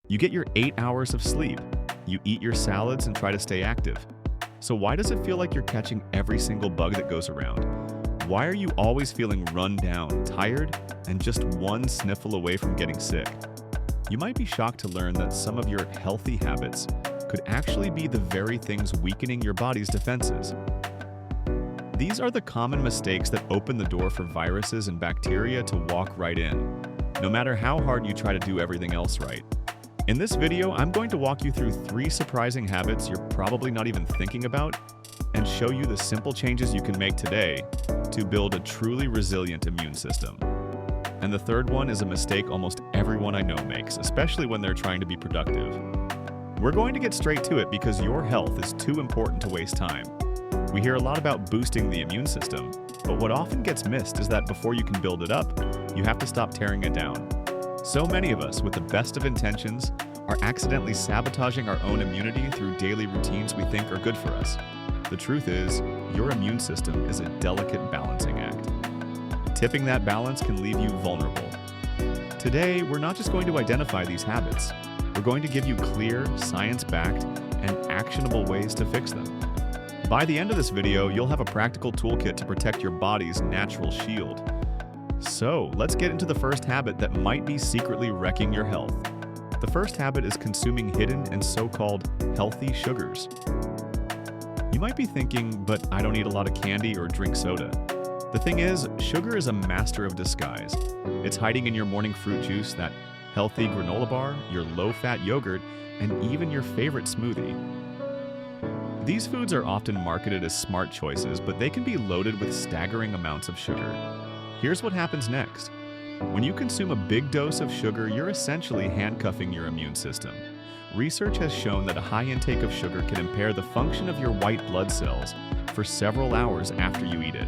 You get your 8 hours of sleep. You eat your salads and try to stay active. So why does it feel like you're catching every single bug that goes around? Why are you always feeling run down, tired, and just one sniffle away from getting sick? You might be shocked to learn that some of your healthy habits could actually be the very things weakening your body's defenses. These are the common mistakes that open the door for viruses and bacteria to walk right in, no matter how hard you try to do everything else right. In this video, I'm going to walk you through 3 surprising habits you're probably not even thinking about and show you the simple changes you can make today to build a truly resilient immune system. And the third one is a mistake almost everyone I know makes, especially when they're trying to be productive. We're going to get straight to it because your health is too important to waste time. We hear a lot about boosting the immune system, but what often gets missed is that before you can build it up, you have to stop tearing it down. So many of us, with the best of intentions, are accidentally sabotaging our own immunity through daily routines we think are good for us. The truth is, your immune system is a delicate balancing act. Tipping that balance can leave you vulnerable. Today, we're not just going to identify these habits. We're going to give you clear, science-backed, and actionable ways to fix them. By the end of this video, you'll have a practical toolkit to protect your body's natural shield. So, let's get into the first habit that might be secretly wrecking your health. The first habit is consuming hidden and so-called healthy sugars. You might be thinking, but I don't eat a lot of candy or drink soda. The thing is, sugar is a master of disguise. It's hiding in your morning fruit juice, that healthy granola bar, your low-fat yogurt, and even your favorite smoothie. These foods are often marketed as smart choices, but they can be loaded with staggering amounts of sugar. Here's what happens next. When you consume a big dose of sugar, you're essentially handcuffing your immune system. Research has shown that a high intake of sugar can impair the function of your white blood cells for several hours after you eat it.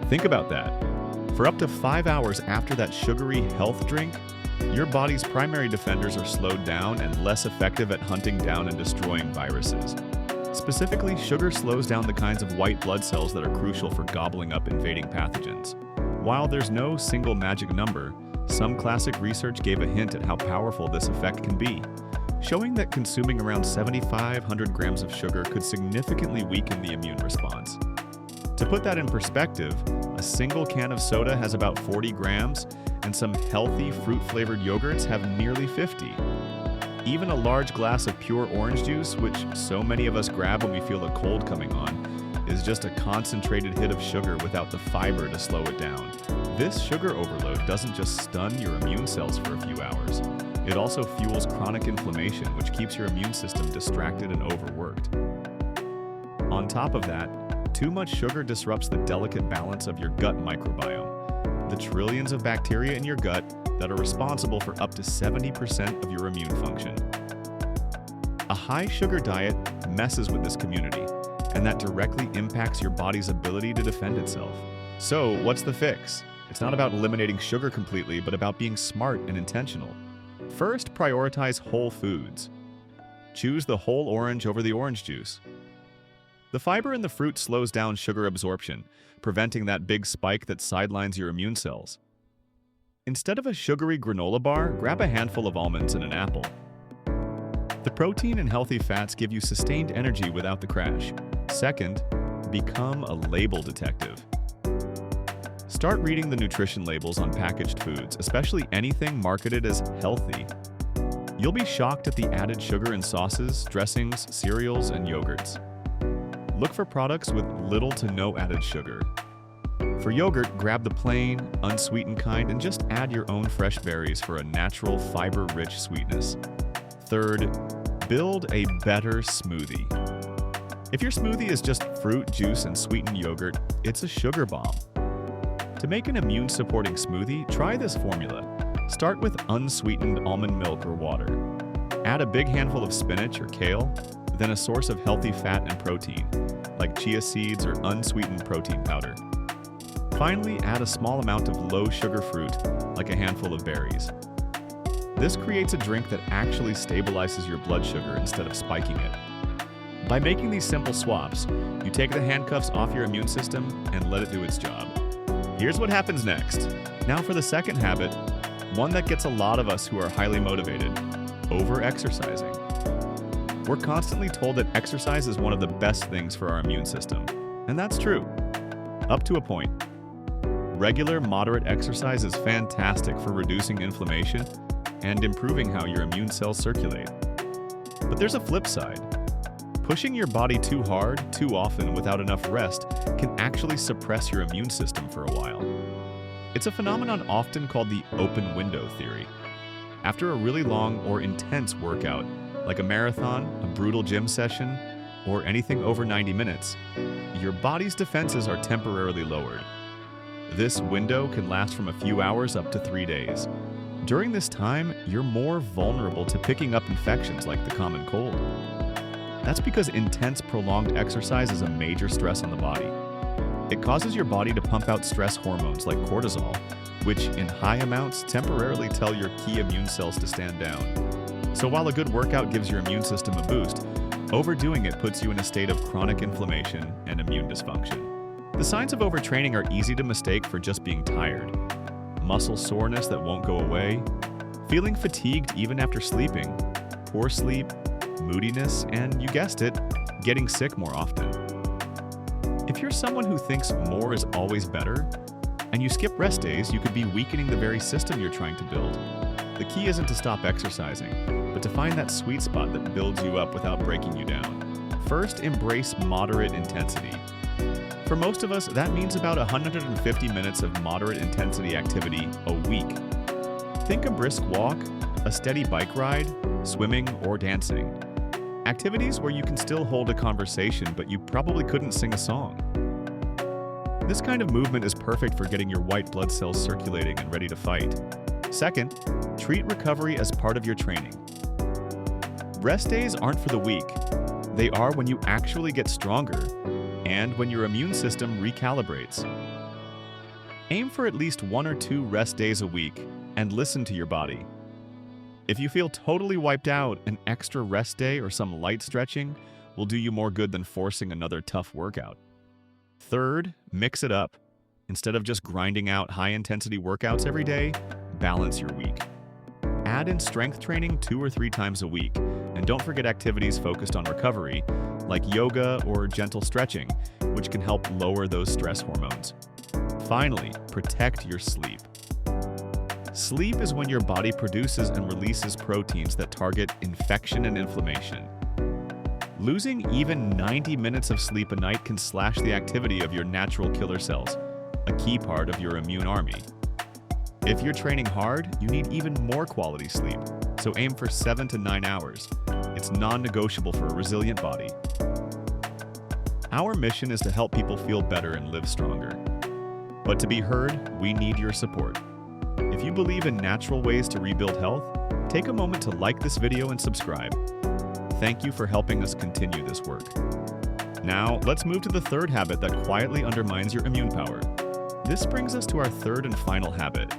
Think about that. For up to 5 hours after that sugary health drink, your body's primary defenders are slowed down and less effective at hunting down and destroying viruses. Specifically, sugar slows down the kinds of white blood cells that are crucial for gobbling up invading pathogens. While there's no single magic number, some classic research gave a hint at how powerful this effect can be, showing that consuming around 7,500 grams of sugar could significantly weaken the immune response. To put that in perspective, a single can of soda has about 40 grams, and some healthy fruit-flavored yogurts have nearly 50. Even a large glass of pure orange juice, which so many of us grab when we feel a cold coming on, is just a concentrated hit of sugar without the fiber to slow it down. This sugar overload doesn't just stun your immune cells for a few hours. It also fuels chronic inflammation, which keeps your immune system distracted and overworked. On top of that, too much sugar disrupts the delicate balance of your gut microbiome, the trillions of bacteria in your gut that are responsible for up to 70% of your immune function. A high sugar diet messes with this community, and that directly impacts your body's ability to defend itself. So, what's the fix? It's not about eliminating sugar completely, but about being smart and intentional. First, prioritize whole foods. Choose the whole orange over the orange juice. The fiber in the fruit slows down sugar absorption, preventing that big spike that sidelines your immune cells. Instead of a sugary granola bar, grab a handful of almonds and an apple. The protein and healthy fats give you sustained energy without the crash. Second, become a label detective. Start reading the nutrition labels on packaged foods, especially anything marketed as healthy. You'll be shocked at the added sugar in sauces, dressings, cereals, and yogurts. Look for products with little to no added sugar. For yogurt, grab the plain, unsweetened kind and just add your own fresh berries for a natural, fiber-rich sweetness. Third, build a better smoothie. If your smoothie is just fruit, juice, and sweetened yogurt, it's a sugar bomb. To make an immune-supporting smoothie, try this formula. Start with unsweetened almond milk or water. Add a big handful of spinach or kale, then a source of healthy fat and protein, like chia seeds or unsweetened protein powder. Finally, add a small amount of low-sugar fruit, like a handful of berries. This creates a drink that actually stabilizes your blood sugar instead of spiking it. By making these simple swaps, you take the handcuffs off your immune system and let it do its job. Here's what happens next. Now for the second habit, one that gets a lot of us who are highly motivated: over-exercising. We're constantly told that exercise is one of the best things for our immune system, and that's true, up to a point. Regular, moderate exercise is fantastic for reducing inflammation and improving how your immune cells circulate. But there's a flip side. Pushing your body too hard, too often, without enough rest can actually suppress your immune system for a while. It's a phenomenon often called the open window theory. After a really long or intense workout, like a marathon, a brutal gym session, or anything over 90 minutes, your body's defenses are temporarily lowered. This window can last from a few hours up to 3 days. During this time, you're more vulnerable to picking up infections like the common cold. That's because intense, prolonged exercise is a major stress on the body. It causes your body to pump out stress hormones like cortisol, which in high amounts temporarily tell your key immune cells to stand down. So while a good workout gives your immune system a boost, overdoing it puts you in a state of chronic inflammation and immune dysfunction. The signs of overtraining are easy to mistake for just being tired. Muscle soreness that won't go away, feeling fatigued even after sleeping, poor sleep, moodiness, and you guessed it, getting sick more often. If you're someone who thinks more is always better, and you skip rest days, you could be weakening the very system you're trying to build. The key isn't to stop exercising, but to find that sweet spot that builds you up without breaking you down. First, embrace moderate intensity. For most of us, that means about 150 minutes of moderate intensity activity a week. Think a brisk walk, a steady bike ride, swimming, or dancing. Activities where you can still hold a conversation, but you probably couldn't sing a song. This kind of movement is perfect for getting your white blood cells circulating and ready to fight. Second, treat recovery as part of your training. Rest days aren't for the weak. They are when you actually get stronger and when your immune system recalibrates. Aim for at least 1 or 2 rest days a week and listen to your body. If you feel totally wiped out, an extra rest day or some light stretching will do you more good than forcing another tough workout. Third, mix it up. Instead of just grinding out high-intensity workouts every day, balance your week. Add in strength training 2 or 3 times a week, and don't forget activities focused on recovery, like yoga or gentle stretching, which can help lower those stress hormones. Finally, protect your sleep. Sleep is when your body produces and releases proteins that target infection and inflammation. Losing even 90 minutes of sleep a night can slash the activity of your natural killer cells, a key part of your immune army. If you're training hard, you need even more quality sleep, so aim for 7 to 9 hours. It's non-negotiable for a resilient body. Our mission is to help people feel better and live stronger. But to be heard, we need your support. If you believe in natural ways to rebuild health, take a moment to like this video and subscribe. Thank you for helping us continue this work. Now, let's move to the third habit that quietly undermines your immune power. This brings us to our third and final habit,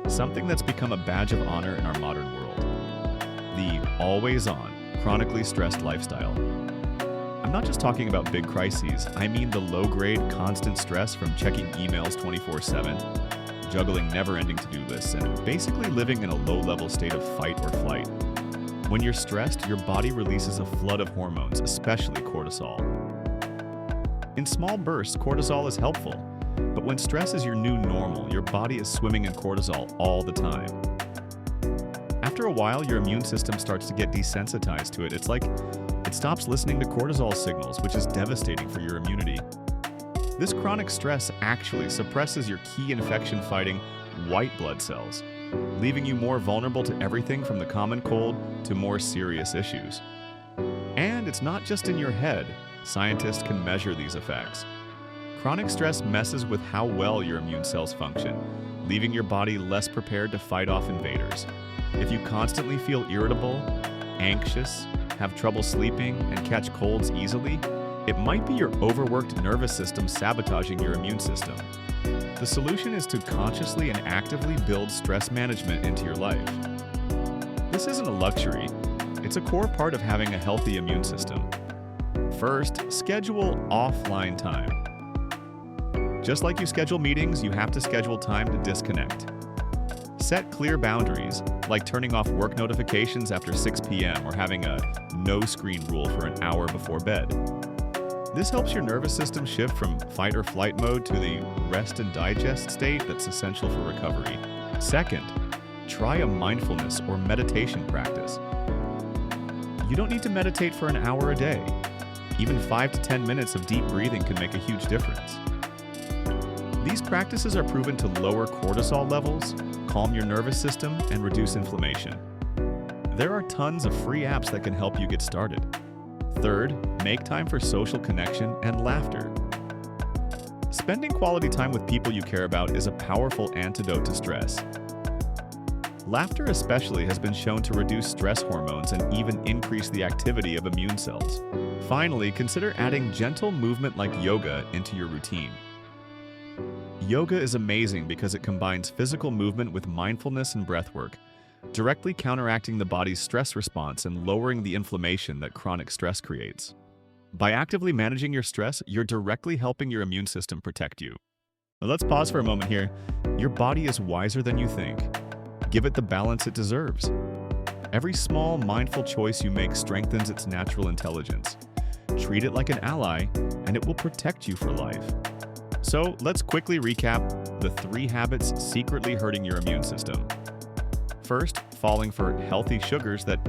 something that's become a badge of honor in our modern world: the always-on, chronically stressed lifestyle. I'm not just talking about big crises, I mean the low-grade, constant stress from checking emails 24/7, juggling never-ending to-do lists, and basically living in a low-level state of fight or flight. When you're stressed, your body releases a flood of hormones, especially cortisol. In small bursts, cortisol is helpful, but when stress is your new normal, your body is swimming in cortisol all the time. After a while, your immune system starts to get desensitized to it. It's like it stops listening to cortisol signals, which is devastating for your immunity. This chronic stress actually suppresses your key infection-fighting white blood cells, leaving you more vulnerable to everything from the common cold to more serious issues. And it's not just in your head. Scientists can measure these effects. Chronic stress messes with how well your immune cells function, leaving your body less prepared to fight off invaders. If you constantly feel irritable, anxious, have trouble sleeping, and catch colds easily, it might be your overworked nervous system sabotaging your immune system. The solution is to consciously and actively build stress management into your life. This isn't a luxury, it's a core part of having a healthy immune system. First, schedule offline time. Just like you schedule meetings, you have to schedule time to disconnect. Set clear boundaries, like turning off work notifications after 6 p.m. or having a no-screen rule for an hour before bed. This helps your nervous system shift from fight or flight mode to the rest and digest state that's essential for recovery. Second, try a mindfulness or meditation practice. You don't need to meditate for an hour a day. Even 5 to 10 minutes of deep breathing can make a huge difference. These practices are proven to lower cortisol levels, calm your nervous system, and reduce inflammation. There are tons of free apps that can help you get started. Third, make time for social connection and laughter. Spending quality time with people you care about is a powerful antidote to stress. Laughter especially has been shown to reduce stress hormones and even increase the activity of immune cells. Finally, consider adding gentle movement like yoga into your routine. Yoga is amazing because it combines physical movement with mindfulness and breathwork, directly counteracting the body's stress response and lowering the inflammation that chronic stress creates. By actively managing your stress, you're directly helping your immune system protect you. Now let's pause for a moment here. Your body is wiser than you think. Give it the balance it deserves. Every small, mindful choice you make strengthens its natural intelligence. Treat it like an ally, and it will protect you for life. So let's quickly recap the 3 habits secretly hurting your immune system. First, falling for healthy sugars that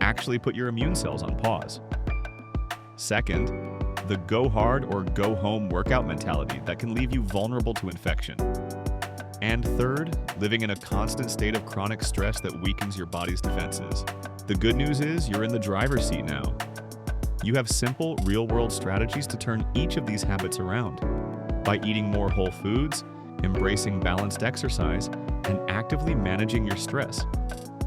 actually put your immune cells on pause. Second, the go hard or go home workout mentality that can leave you vulnerable to infection. And third, living in a constant state of chronic stress that weakens your body's defenses. The good news is you're in the driver's seat now. You have simple, real-world strategies to turn each of these habits around. By eating more whole foods, embracing balanced exercise, and actively managing your stress.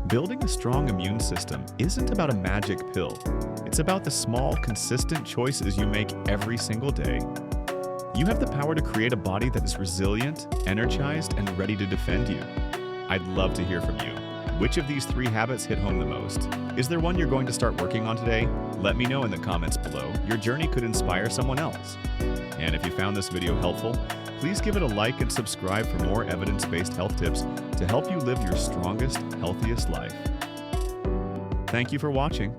Building a strong immune system isn't about a magic pill. It's about the small, consistent choices you make every single day. You have the power to create a body that is resilient, energized, and ready to defend you. I'd love to hear from you. Which of these 3 habits hit home the most? Is there one you're going to start working on today? Let me know in the comments below. Your journey could inspire someone else. And if you found this video helpful, please give it a like and subscribe for more evidence-based health tips to help you live your strongest, healthiest life. Thank you for watching.